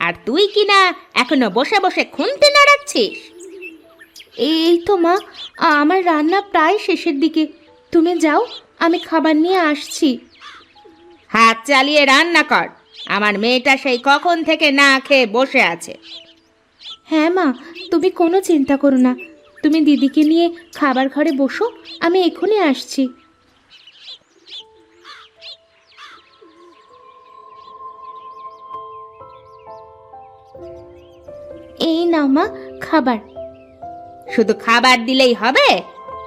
আর তুই কিনা এখনো বসে বসে খুন্তি নাড়াচ্ছিস। এই তো মা, আমার রান্না প্রায় শেষের দিকে। তুমি যাও, আমি খাবার নিয়ে আসছি। হাত চালিয়ে রান্না কর, আমার মেয়েটা সেই কখন থেকে না খেয়ে বসে আছে। হ্যাঁ মা, তুমি কোনো চিন্তা করো না। তুমি দিদিকে নিয়ে খাবার ঘরে বসো, আমি এখনই আসছি। এই নাও মা খাবার। শুধু খাবার দিলেই হবে?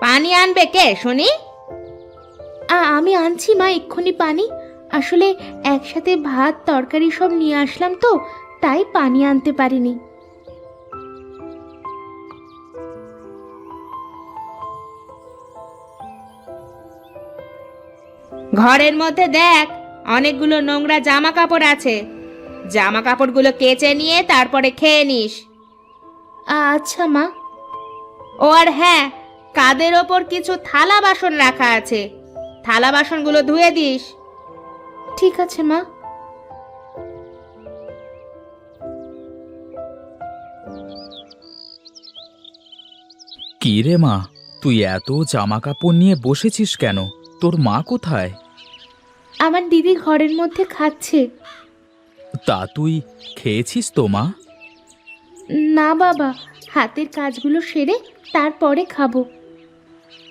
পানি আনবে কে শুনি? আমি আনছি মা, এক্ষুনি পানি। আসলে একসাথে ভাত তরকারি সব নিয়ে আসলাম তো, তাই পানি আনতে পারিনি। ঘরের মধ্যে দেখ, অনেকগুলো নোংরা জামা কাপড় আছে। জামা কাপড়গুলো কেচে নিয়ে তারপরে খেয়ে নিস। আচ্ছা মা। ও আর হ্যাঁ, কাদের ওপর কিছু থালা বাসন রাখা আছে, থালা বাসনগুলো ধুয়ে দিস। ঠিক আছে মা। কি রে মা, তুই এত জামা কাপড় নিয়ে বসেছিস কেন? তোর মা কোথায়? আমার দিদি ঘরের মধ্যে খাচ্ছে। তা তুই খেয়েছিস তো মা? না বাবা, হাতের কাজগুলো সেরে তারপরে খাবো।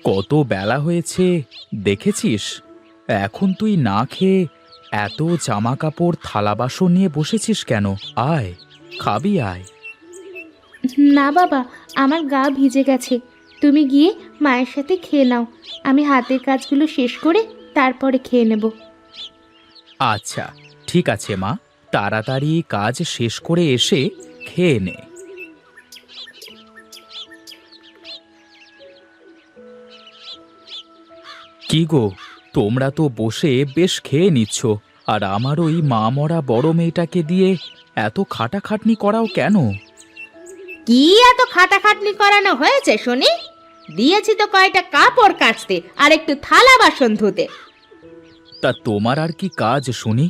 কত বেলা হয়েছে দেখেছিস? এখন তুই না খেয়ে এত জামা কাপড় থালা বাসন নিয়ে বসেছিস কেন? আয়, খাবি আয়। না বাবা, আমার গা ভিজে গেছে। তুমি গিয়ে মায়ের সাথে খেয়ে নাও, আমি হাতের কাজগুলো শেষ করে তারপরে খেয়ে নেব। আচ্ছা ঠিক আছে মা, তাড়াতাড়ি কাজ শেষ করে এসে খেয়ে নে। কি গো, তোমরা তো বসে বেশ খেয়ে নিচ্ছ, আর আমার ওই মা মরা বড় মেয়েটাকে দিয়ে এত খাটাখাটনি করাও কেন? কি এত খাটাখাটনি করানো হয়েছে শুনি? দিয়েছি তো কয়টা কাপড় কাচতে আর একটু থালা বাসন ধুতে। তা তোমার আর কি কাজ শুনি?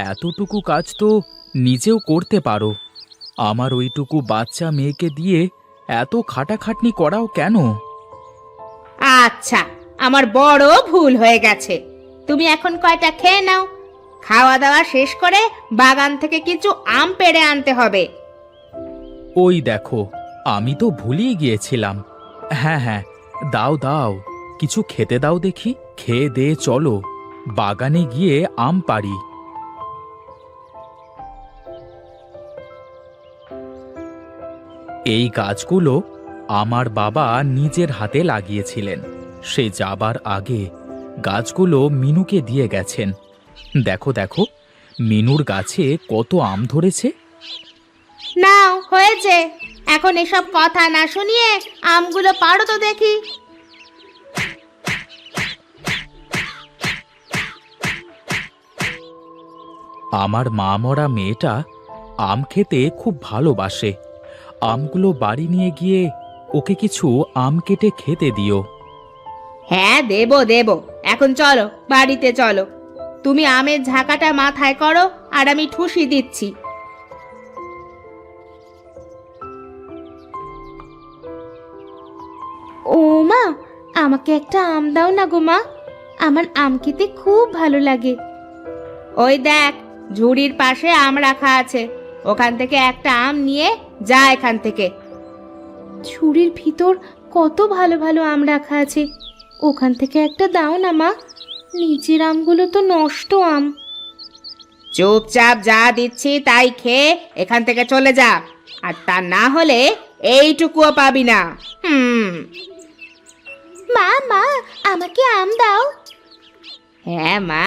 এতটুকু কাজ তো নিজেও করতে পারো। আমার ওইটুকু বাচ্চা মেয়েকে দিয়ে এত খাটাখাটনি করাও কেন? আচ্ছা, আমার বড় ভুল হয়ে গেছে। তুমি এখন কয়টা খেয়ে নাও, খাওয়া দাওয়া শেষ করে বাগান থেকে কিছু আম পেড়ে আনতে হবে। ওই দেখো, আমি তো ভুলিয়ে গিয়েছিলাম। হ্যাঁ হ্যাঁ, দাও দাও, কিছু খেতে দাও দেখি। খেয়ে দে চলো, বাগানে গিয়ে আম পাড়ি। এই গাছগুলো আমার বাবা নিজের হাতে লাগিয়েছিলেন। সে যাবার আগে গাছগুলো মিনুকে দিয়ে গেছেন। দেখো দেখো, মিনুর গাছে কত আম ধরেছে। নাও, হয়েছে। এখন এসব কথা না শুনিয়ে আমগুলো পাড়ো তো দেখি। আমার মা মরা মেয়েটা আম খেতে খুব ভালোবাসে। আমগুলো বাড়ি নিয়ে গিয়ে ওকে কিছু আম কেটে খেতে দিও। হ্যাঁ, দেবো দেবো। এখন চলো, বাড়িতে চলো। তুমি আমের ঝাঁকাটা মাথায় করো, আর আমি ঠুসি দিচ্ছি। ও মা, আমাকে একটা আম দাও না গো মা, আমার আম খেতে খুব ভালো লাগে। ওই দেখ, ঝুড়ির পাশে আম রাখা আছে, ওখান থেকে একটা আম নিয়ে যা এখান থেকে। ঝুড়ির ভিতর কত ভালো ভালো আম রাখা আছে, ওখান থেকে একটা দাও না মা, নিচের আমগুলো তো নষ্ট আম। চুপচাপ যা দিচ্ছি তাই খেয়ে এখান থেকে চলে যা, আর তা না হলে এইটুকুও পাবি না। মা মা, আমাকে আম দাও। হ্যাঁ মা,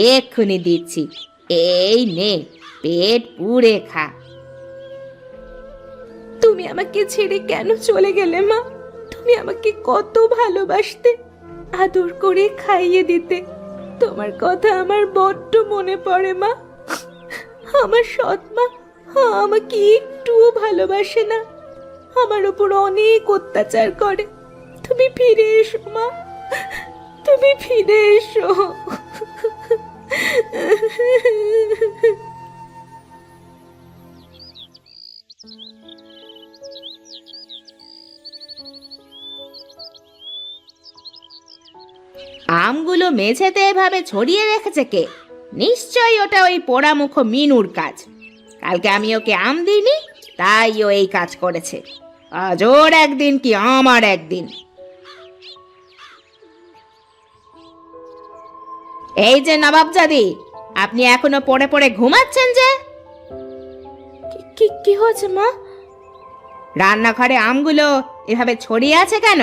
এক্ষুনি দিচ্ছি। এই নে, পেট পুড়ে খা। তুমি আমাকে ছেড়ে কেন চলে গেলে মা? তুমি আমাকে কত ভালোবাসতে, আদর করে খাইয়ে দিতে। তোমার কথা আমার বড্ড মনে পড়ে মা। আমার সৎ মা আমাকে একটুও ভালোবাসে না, আমার উপর অনেক অত্যাচার করে। তুমি ফিরে এসো মা, তুমি ফিরে এসো। আমগুলো মেঝেতে এভাবে ছড়িয়ে রেখেছে কে? নিশ্চয়ই ওটা ওই পোড়ামুখো মিনুর কাজ। কালকে আমি ওকে আম দিইনি, তাই ও এই কাজ করেছে। আজ ওর একদিন কি আমার একদিন। এই যে নবাবজাদি, আপনি এখনো পড়ে পড়ে ঘুমাচ্ছেন যে? কি কি হয়েছে মা? রান্নাঘরে আমগুলো এভাবে ছড়িয়ে আছে কেন?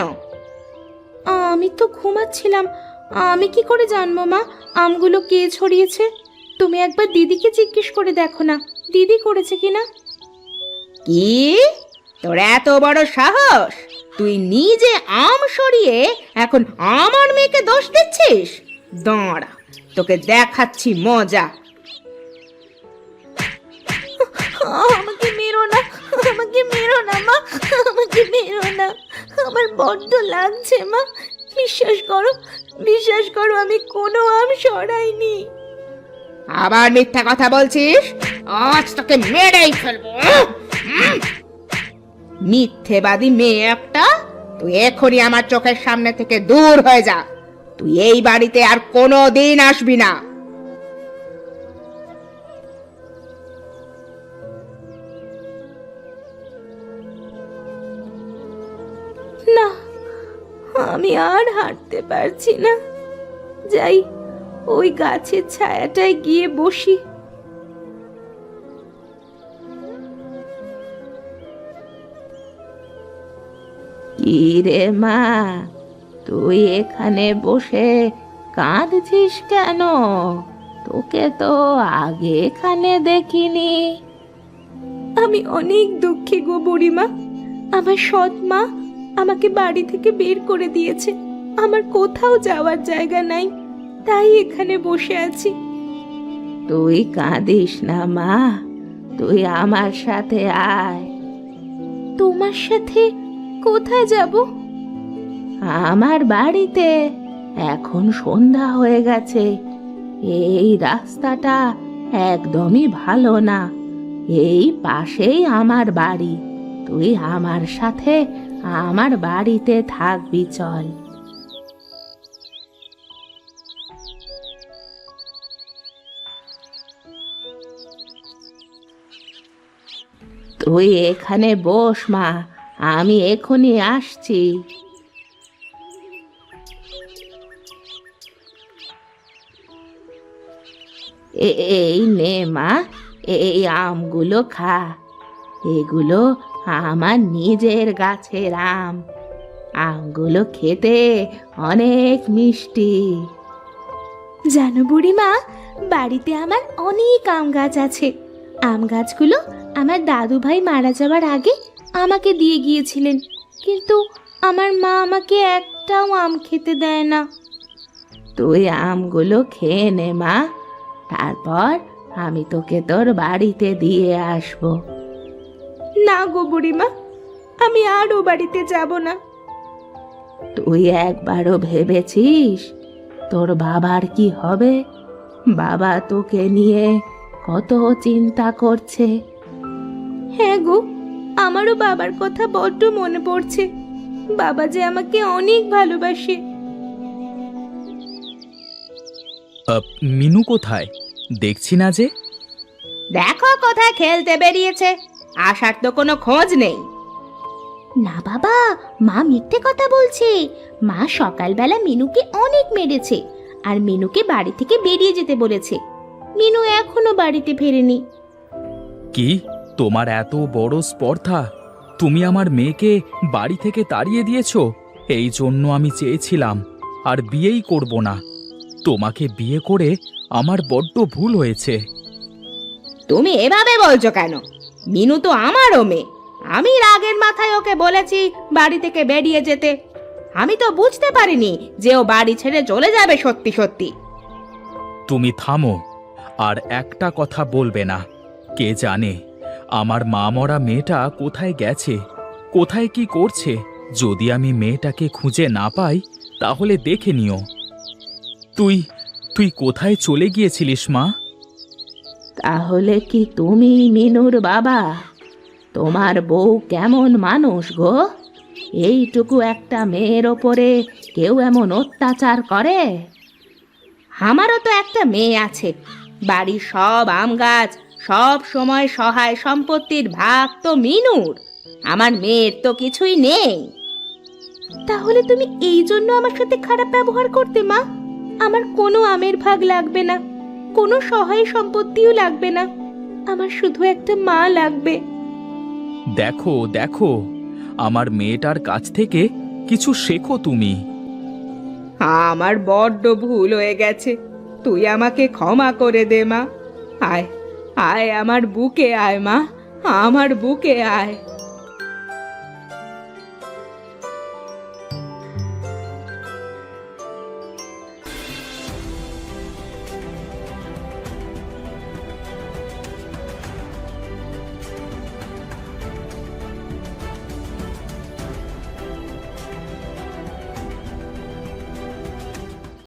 আমি তো ঘুমাচ্ছিলাম, আমি কি করে জানবো মা আমগুলো কে ছড়িয়েছে? তুমি একবার দিদিকে জিজ্ঞেস করে দেখো না, দিদি করেছে কিনা। কি, তোর এত বড় সাহস? তুই নিজে আম সরিয়ে এখন আমার মেয়েকে দোষ দিচ্ছিস? দাঁড়া, তোকে দেখাচ্ছি মজা। আমাকে মেরো না, আমাকে মেরো না মা, আমাকে মেরো না, আমার বড্ড লাগছে মা। বিশ্বাস করো আমি কোনো আম সরাইনি। আবার মিথ্যা কথা বলছিস? আজ তোকে মেরেই ফেলবো। মিথ্যেবাদী মেয়ে একটা! তুই এখনই আমার চোখের সামনে থেকে দূর হয়ে যা। তুই এই বাড়িতে আর কোনো দিন আসবি না। না, আমি আর হাঁটতে পারছি না। যাই, ওই গাছের ছায়াটায় গিয়ে বসি। কি রে মা, তুই এখানে বসে কাঁদছিস কেন? তোকে তো আগে এখানে দেখিনি। আমি অনেক দুঃখী গো বুড়িমা। আমার সৎ মা আমাকে বাড়ি থেকে বের করে দিয়েছে। আমার কোথাও যাওয়ার জায়গা নাই, তাই এখানে বসে আছি। তুই কাঁদিস না মা, তুই আমার সাথে আয়। তোমার সাথে কোথায় যাব? আমার বাড়িতে। এখন সন্ধ্যা হয়ে গেছে, এই রাস্তাটা একদমই ভালো না। এই পাশেই আমার বাড়ি, তুই আমার সাথে আমার বাড়িতে থাকবি, চল। তুই এখানে বস মা, আমি এখনই আসছি। এই নে মা, এই আমগুলো খা। এগুলো আমার নিজের গাছের আম। আমগুলো খেতে অনেক মিষ্টি। জানো বুড়িমা, বাড়িতে আমার অনেক আম গাছ আছে। আম গাছগুলো আমার দাদু ভাই মারা যাওয়ার আগে আমাকে দিয়ে গিয়েছিলেন, কিন্তু আমার মা আমাকে একটাও আম খেতে দেয় না। তুই আমগুলো খেয়ে নে মা, তারপর আমি তোকে তোর বাড়িতে দিয়ে আসব। না গো বুড়িমা, আমি আর ও বাড়িতে যাব না। তুই একবারও ভেবেছিস তোর বাবার কি হবে? বাবা তোকে নিয়ে কত চিন্তা করছে। হ্যাঁ গো, আমারও বাবার কথা বড্ড মনে পড়ছে। বাবা যে আমাকে অনেক ভালোবাসে। মিনু কোথায়? দেখছি না যে। দেখো কোথায় খেলতে বেরিয়েছে, আসার তো কোনো খোঁজ নেই। না বাবা, মা মিথ্যে কথা বলছে। মা সকালবেলা মিনুকে অনেক মেরেছে আর মিনুকে বাড়ি থেকে বেরিয়ে যেতে বলেছে। মিনু এখনো বাড়িতে ফেরেনি। কি, তোমার এত বড় স্পর্ধা? তুমি আমার মেয়েকে বাড়ি থেকে তাড়িয়ে দিয়েছো। এই জন্য আমি চেয়েছিলাম আর বিয়েই করব না। তোমাকে বিয়ে করে আমার বড্ড ভুল হয়েছে। তুমি এভাবে বলছো কেন? মিনু তো আমারও মেয়ে। আমি রাগের মাথায় ওকে বলেছি বাড়ি থেকে বেরিয়ে যেতে। আমি তো বুঝতে পারিনি যে ও বাড়ি ছেড়ে চলে যাবে সত্যি সত্যি। তুমি থামো, আর একটা কথা বলবে না। কে জানে আমার মা মরা মেয়েটা কোথায় গেছে, কোথায় কি করছে। যদি আমি মেয়েটাকে খুঁজে না পাই তাহলে দেখে নিও। তুই তুই কোথায় চলে গিয়েছিলিস মা? তাহলে কি তুমি মিনুর বাবা? তোমার বউ কেমন মানুষ গো? এইটুকু একটা মেয়ের ওপরে কেউ এমন অত্যাচার করে? আমারও তো একটা মেয়ে আছে, বাড়ির সব আম গাছ সব সময় সহায় সম্পত্তির ভাগ তো মিনুর। আমার মেয়ের তো কিছুই নেই। তাহলে তুমি এই জন্য আমার সাথে খারাপ ব্যবহার করতে মা? আমার কোনো আমের ভাগ লাগবে না, কোনো সহায় সম্পত্তিও লাগবে না, আমার শুধু একটা মা লাগবে। দেখো দেখো, আমার মেয়েটার কাছ থেকে কিছু শেখো তুমি। আমার বড্ড ভুল হয়ে গেছে, তুই আমাকে ক্ষমা করে দে মা। আয় আয় আমার বুকে আয় মা, আমার বুকে আয়।